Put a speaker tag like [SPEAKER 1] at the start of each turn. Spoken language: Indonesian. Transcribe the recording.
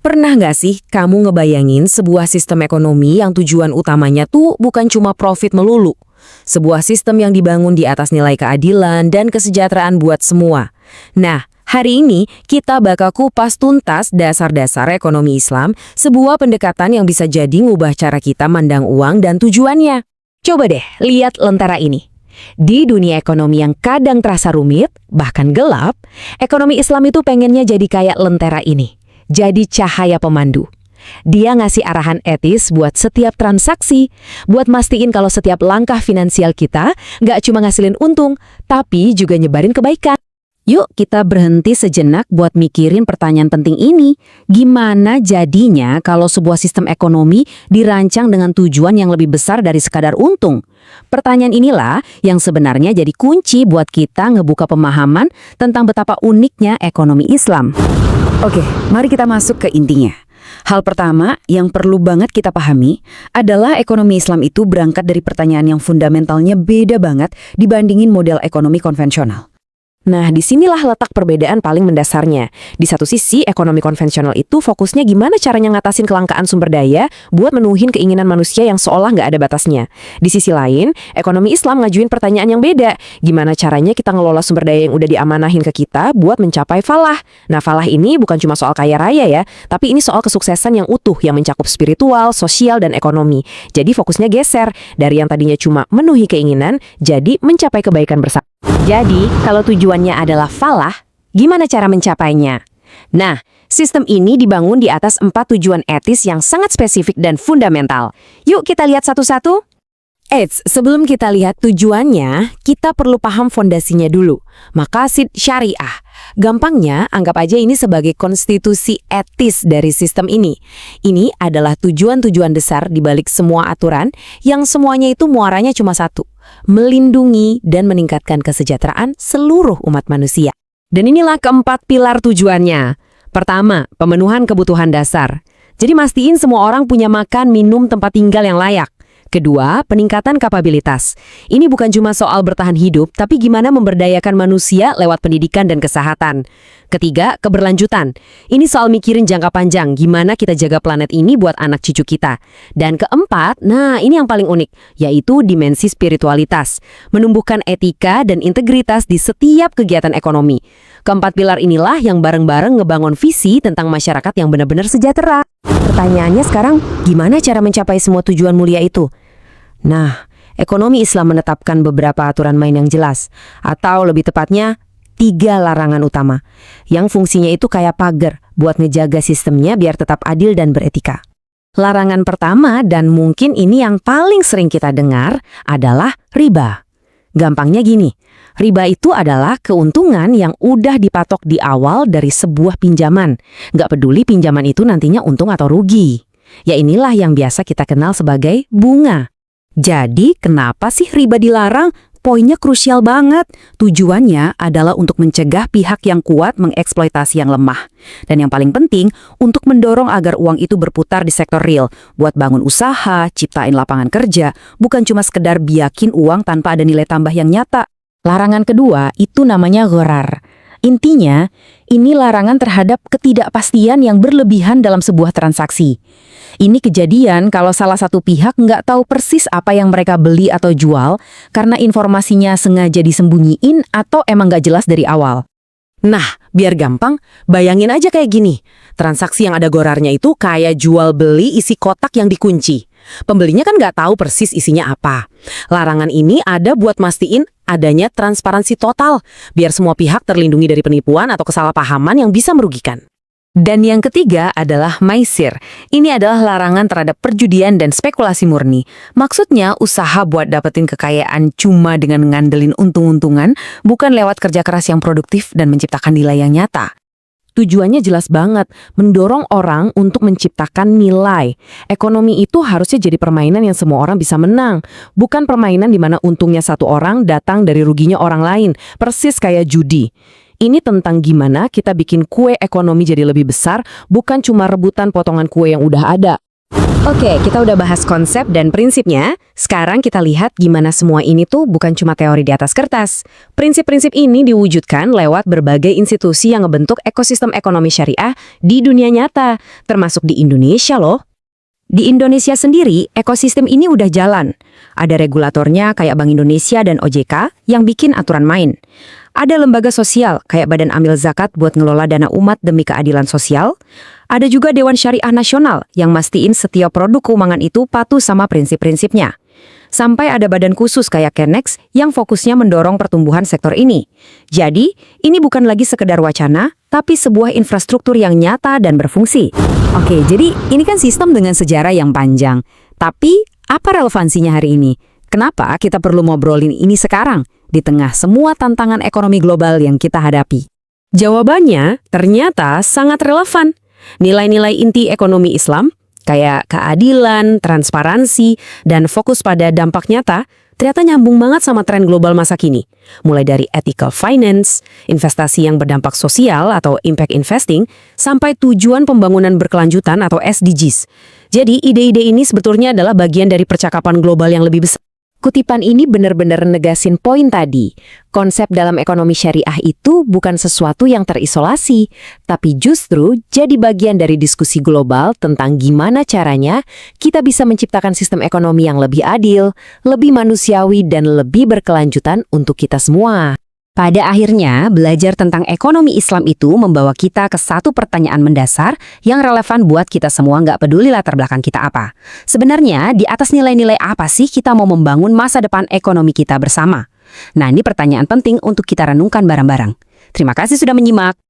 [SPEAKER 1] Pernah nggak sih kamu ngebayangin sebuah sistem ekonomi yang tujuan utamanya tuh bukan cuma profit melulu? Sebuah sistem yang dibangun di atas nilai keadilan dan kesejahteraan buat semua. Nah, hari ini kita bakal kupas tuntas dasar-dasar ekonomi Islam, sebuah pendekatan yang bisa jadi ngubah cara kita mandang uang dan tujuannya. Coba deh, lihat lentera ini. Di dunia ekonomi yang kadang terasa rumit, bahkan gelap, ekonomi Islam itu pengennya jadi kayak lentera ini. Jadi cahaya pemandu. Dia ngasih arahan etis buat setiap transaksi, buat mastiin kalau setiap langkah finansial kita nggak cuma ngasilin untung, tapi juga nyebarin kebaikan. Yuk kita berhenti sejenak buat mikirin pertanyaan penting ini. Gimana jadinya kalau sebuah sistem ekonomi dirancang dengan tujuan yang lebih besar dari sekadar untung? Pertanyaan inilah yang sebenarnya jadi kunci buat kita ngebuka pemahaman tentang betapa uniknya ekonomi Islam.
[SPEAKER 2] Oke, mari kita masuk ke intinya. Hal pertama yang perlu banget kita pahami adalah ekonomi Islam itu berangkat dari pertanyaan yang fundamentalnya beda banget dibandingin model ekonomi konvensional.
[SPEAKER 1] Nah, disinilah letak perbedaan paling mendasarnya. Di satu sisi, ekonomi konvensional itu fokusnya gimana caranya ngatasin kelangkaan sumber daya buat menuhin keinginan manusia yang seolah nggak ada batasnya. Di sisi lain, ekonomi Islam ngajuin pertanyaan yang beda. Gimana caranya kita ngelola sumber daya yang udah diamanahin ke kita buat mencapai falah. Nah, falah ini bukan cuma soal kaya raya ya, tapi ini soal kesuksesan yang utuh yang mencakup spiritual, sosial, dan ekonomi. Jadi fokusnya geser dari yang tadinya cuma menuhi keinginan, jadi mencapai kebaikan bersama. Jadi, kalau tujuannya adalah falah, gimana cara mencapainya? Nah, sistem ini dibangun di atas 4 tujuan etis yang sangat spesifik dan fundamental. Yuk kita lihat satu-satu. Eits, sebelum kita lihat tujuannya, kita perlu paham fondasinya dulu. Maqasid syariah. Gampangnya, anggap aja ini sebagai konstitusi etis dari sistem ini. Ini adalah tujuan-tujuan besar di balik semua aturan yang semuanya itu muaranya cuma satu. Melindungi dan meningkatkan kesejahteraan seluruh umat manusia. Dan inilah keempat pilar tujuannya. Pertama, pemenuhan kebutuhan dasar. Jadi mastiin semua orang punya makan, minum, tempat tinggal yang layak. Kedua, peningkatan kapabilitas. Ini bukan cuma soal bertahan hidup, tapi gimana memberdayakan manusia lewat pendidikan dan kesehatan. Ketiga, keberlanjutan. Ini soal mikirin jangka panjang, gimana kita jaga planet ini buat anak cucu kita. Dan keempat, nah ini yang paling unik, yaitu dimensi spiritualitas. Menumbuhkan etika dan integritas di setiap kegiatan ekonomi. Keempat pilar inilah yang bareng-bareng ngebangun visi tentang masyarakat yang benar-benar sejahtera. Pertanyaannya sekarang, gimana cara mencapai semua tujuan mulia itu? Nah, ekonomi Islam menetapkan beberapa aturan main yang jelas, atau lebih tepatnya 3 larangan utama, yang fungsinya itu kayak pagar buat ngejaga sistemnya biar tetap adil dan beretika. Larangan pertama, dan mungkin ini yang paling sering kita dengar, adalah riba. Gampangnya gini, riba itu adalah keuntungan yang udah dipatok di awal dari sebuah pinjaman. Nggak peduli pinjaman itu nantinya untung atau rugi. Ya inilah yang biasa kita kenal sebagai bunga. Jadi, kenapa sih riba dilarang? Poinnya krusial banget. Tujuannya adalah untuk mencegah pihak yang kuat mengeksploitasi yang lemah. Dan yang paling penting, untuk mendorong agar uang itu berputar di sektor real, buat bangun usaha, ciptain lapangan kerja, bukan cuma sekedar biakin uang tanpa ada nilai tambah yang nyata. Larangan kedua, itu namanya gharar. Intinya, ini larangan terhadap ketidakpastian yang berlebihan dalam sebuah transaksi. Ini kejadian kalau salah satu pihak nggak tahu persis apa yang mereka beli atau jual karena informasinya sengaja disembunyiin atau emang nggak jelas dari awal. Nah, biar gampang, bayangin aja kayak gini. Transaksi yang ada gorarnya itu kayak jual beli isi kotak yang dikunci. Pembelinya kan nggak tahu persis isinya apa. Larangan ini ada buat mastiin adanya transparansi total, biar semua pihak terlindungi dari penipuan atau kesalahpahaman yang bisa merugikan. Dan yang ketiga adalah maisir. Ini adalah larangan terhadap perjudian dan spekulasi murni. Maksudnya usaha buat dapetin kekayaan cuma dengan ngandelin untung-untungan, bukan lewat kerja keras yang produktif dan menciptakan nilai yang nyata. Tujuannya jelas banget, mendorong orang untuk menciptakan nilai. Ekonomi itu harusnya jadi permainan yang semua orang bisa menang. Bukan permainan di mana untungnya satu orang datang dari ruginya orang lain, persis kayak judi. Ini tentang gimana kita bikin kue ekonomi jadi lebih besar, bukan cuma rebutan potongan kue yang udah ada. Oke, kita udah bahas konsep dan prinsipnya. Sekarang kita lihat gimana semua ini tuh bukan cuma teori di atas kertas. Prinsip-prinsip ini diwujudkan lewat berbagai institusi yang ngebentuk ekosistem ekonomi syariah di dunia nyata, termasuk di Indonesia loh.
[SPEAKER 2] Di Indonesia sendiri, ekosistem ini udah jalan. Ada regulatornya kayak Bank Indonesia dan OJK yang bikin aturan main. Ada lembaga sosial kayak Badan Amil Zakat buat ngelola dana umat demi keadilan sosial. Ada juga Dewan Syariah Nasional yang mastiin setiap produk keuangan itu patuh sama prinsip-prinsipnya. Sampai ada badan khusus kayak Kenex yang fokusnya mendorong pertumbuhan sektor ini. Jadi, ini bukan lagi sekedar wacana, tapi sebuah infrastruktur yang nyata dan berfungsi.
[SPEAKER 1] Oke, jadi ini kan sistem dengan sejarah yang panjang. Tapi, apa relevansinya hari ini? Kenapa kita perlu ngobrolin ini sekarang, di tengah semua tantangan ekonomi global yang kita hadapi? Jawabannya ternyata sangat relevan. Nilai-nilai inti ekonomi Islam, kayak keadilan, transparansi, dan fokus pada dampak nyata, ternyata nyambung banget sama tren global masa kini. Mulai dari ethical finance, investasi yang berdampak sosial atau impact investing, sampai tujuan pembangunan berkelanjutan atau SDGs. Jadi ide-ide ini sebetulnya adalah bagian dari percakapan global yang lebih besar. Kutipan ini benar-benar negasin poin tadi. Konsep dalam ekonomi syariah itu bukan sesuatu yang terisolasi, tapi justru jadi bagian dari diskusi global tentang gimana caranya kita bisa menciptakan sistem ekonomi yang lebih adil, lebih manusiawi, dan lebih berkelanjutan untuk kita semua.
[SPEAKER 2] Pada akhirnya, belajar tentang ekonomi Islam itu membawa kita ke satu pertanyaan mendasar yang relevan buat kita semua, nggak peduli latar belakang kita apa. Sebenarnya, di atas nilai-nilai apa sih kita mau membangun masa depan ekonomi kita bersama? Nah, ini pertanyaan penting untuk kita renungkan bareng-bareng. Terima kasih sudah menyimak.